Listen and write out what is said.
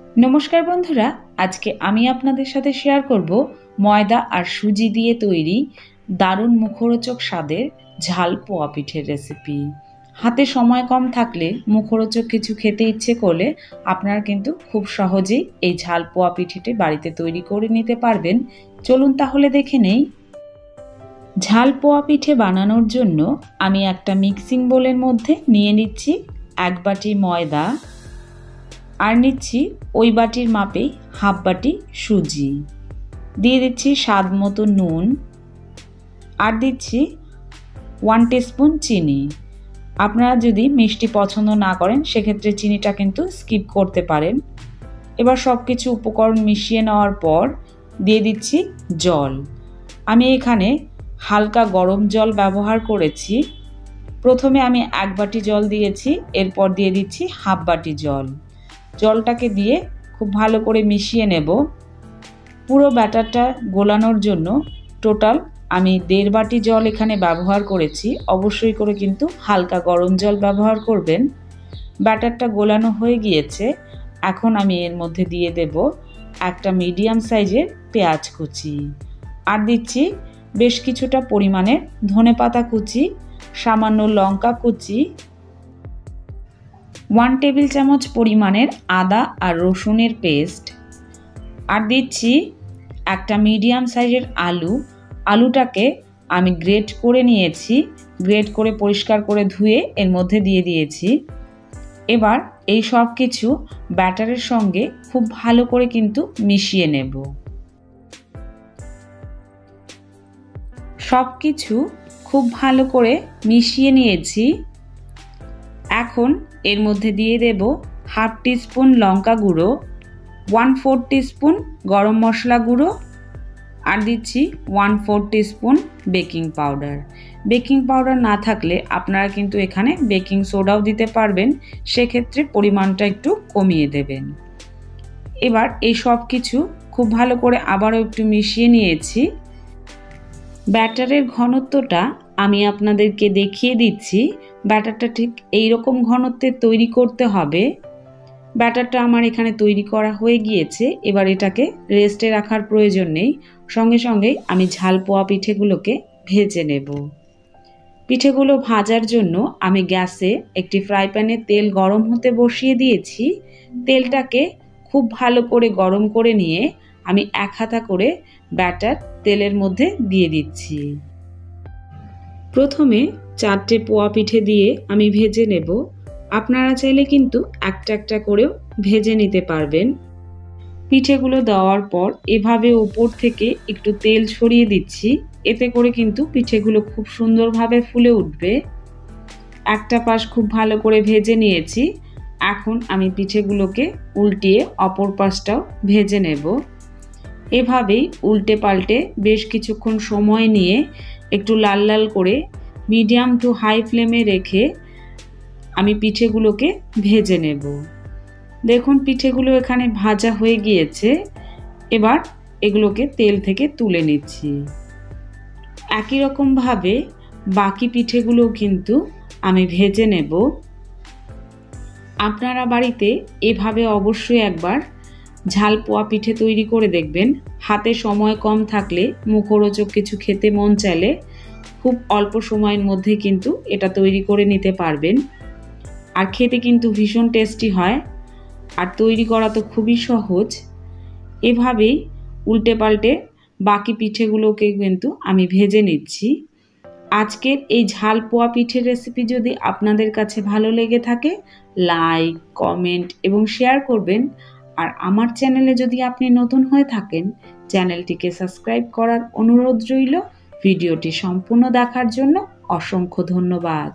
नमस्कार बंधुरा, आज के आमी आपनादेर साथे शेयर करब मयदा और सुजी दिए तैरी दारुण मुखरोचक स्वादेर झाल पोया पिठेर रेसिपि। हाथे समय कम थाकले मुखरोचक किछु खेते इচ্ছে करले आपनारा किन्तु खूब सहजेई एई झाल पोया पिठेटी बाड़ीते तैरी करे निते पारबेन। चलुन ताहले देखे नेই। झाल पोया पिठे बानानोर जोन्नो आमी एकटा मिक्सिंग बोलेर मध्य निये निচ্ছি एक बाटी मयदा और निচ্ছি ওই বাটির মাপেই হাফ বাটি সুজি, দিয়ে দিচ্ছি স্বাদ মতো নুন আর দিচ্ছি 1 টিস্পুন চিনি। আপনারা যদি মিষ্টি পছন্দ না করেন সেক্ষেত্রে চিনিটা কিন্তু স্কিপ করতে পারেন। এবার সবকিছু উপকরণ মিশিয়ে নেওয়ার পর দিয়ে দিচ্ছি জল। আমি এখানে হালকা গরম জল ব্যবহার করেছি। প্রথমে আমি এক বাটি জল দিয়েছি, এরপর দিয়ে দিচ্ছি হাফ বাটি জল। জলটাকে দিয়ে খুব ভালো করে মিশিয়ে নেব। পুরো ব্যাটারটা গোলানোর জন্য টোটাল আমি 1.5 বাটি জল এখানে ব্যবহার করেছি। অবশ্যই করে কিন্তু হালকা গরম জল ব্যবহার করবেন। ব্যাটারটা গোলানো হয়ে গিয়েছে। এখন আমি এর মধ্যে দিয়ে দেব একটা মিডিয়াম সাইজের পেঁয়াজ কুচি আর দিচ্ছি বেশ কিছুটা পরিমাণের ধনেপাতা কুচি, সামান্য লঙ্কা কুচি, 1 টেবিল চামচ পরিমাণের আদা আর রসুনের পেস্ট আর দিচ্ছি একটা মিডিয়াম সাইজের আলু। আলুটাকে আমি গ্রেট করে নিয়েছি, গ্রেট করে পরিষ্কার করে ধুয়ে এর মধ্যে দিয়ে দিয়েছি। এবার এই সব কিছু ব্যাটারের সঙ্গে খুব ভালো করে কিন্তু মিশিয়ে নেব। সব কিছু খুব ভালো করে মিশিয়ে নিয়েছি। এখন এর মধ্যে দিয়ে দেব হাফ টিস্পুন লঙ্কা গুঁড়ো, 1/4 টিস্পুন গরম মশলা গুঁড়ো আর দিচ্ছি 1/4 teaspoon baking powder. Baking powder না থাকলে আপনারা কিন্তু এখানে বেকিং সোডাও দিতে পারবেন, সেক্ষেত্রে পরিমাণটা একটু কমিয়ে দেবেন। এবার এই সব কিছু খুব ভালো করে আবারও একটু মিশিয়ে নিয়েছি। ব্যাটারের ঘনত্বটা আমি আপনাদেরকে দেখিয়ে দিচ্ছি। ব্যাটারটা ঠিক এই রকম ঘনত্বের তৈরি করতে হবে। ব্যাটারটা আমার এখানে তৈরি করা হয়ে গিয়েছে। এবার এটাকে রেস্টে রাখার প্রয়োজন নেই, সঙ্গে সঙ্গেই আমি ঝাল পোয়া পিঠেগুলোকে ভেজে নেব। পিঠেগুলো ভাজার জন্য আমি গ্যাসে একটি ফ্রাই প্যানে তেল গরম হতে বসিয়ে দিয়েছি। তেলটাকে খুব ভালো করে গরম করে নিয়ে আমি এক হাতা করে ব্যাটার তেলের মধ্যে দিয়ে দিচ্ছি। প্রথমে 4টে পোয়া পিঠে দিয়ে আমি ভেজে নেব। আপনারা চাইলে কিন্তু একটা একটা করেও ভেজে নিতে পারবেন। পিঠেগুলো দেওয়ার পর এভাবে উপর থেকে একটু তেল ছড়িয়ে দিচ্ছি, এতে করে কিন্তু পিঠেগুলো খুব সুন্দরভাবে ফুলে উঠবে। একটা পাশ খুব ভালো করে ভেজে নিয়েছি। এখন আমি পিঠেগুলোকে উল্টিয়ে অপর পাশটাও ভেজে নেব। এভাবেই উল্টে পাল্টে বেশ কিছুক্ষণ সময় নিয়ে একটু লাল লাল করে মিডিয়াম টু হাই ফ্লেমে রেখে আমি পিঠেগুলোকে ভেজে নেব। দেখুন পিঠেগুলো এখানে ভাজা হয়ে গিয়েছে। এবার এগুলোকে তেল থেকে তুলে নিচ্ছি। একই রকমভাবে বাকি পিঠেগুলো কিন্তু আমি ভেজে নেব। আপনারা বাড়িতে এভাবে অবশ্যই একবার ঝাল পোয়া পিঠে তৈরি করে দেখবেন। হাতে সময় কম থাকলে মুখরোচক কিছু খেতে মন চাইলে খুব অল্প সময়ের মধ্যে কিন্তু এটা তৈরি করে নিতে পারবেন। আর খেতে কিন্তু ভীষণ টেস্টি হয়, আর তৈরি করা তো খুবই সহজ। এভাবেই উল্টে পাল্টে বাকি পিঠেগুলোকে কিন্তু আমি ভেজে নিচ্ছি। আজকের এই ঝাল পোয়া পিঠের রেসিপি যদি আপনাদের কাছে ভালো লেগে থাকে লাইক, কমেন্ট এবং শেয়ার করবেন। আর আমার চ্যানেলে যদি আপনি নতুন হয়ে থাকেন চ্যানেলটিকে সাবস্ক্রাইব করার অনুরোধ রইল। ভিডিওটি সম্পূর্ণ দেখার জন্য অসংখ্য ধন্যবাদ।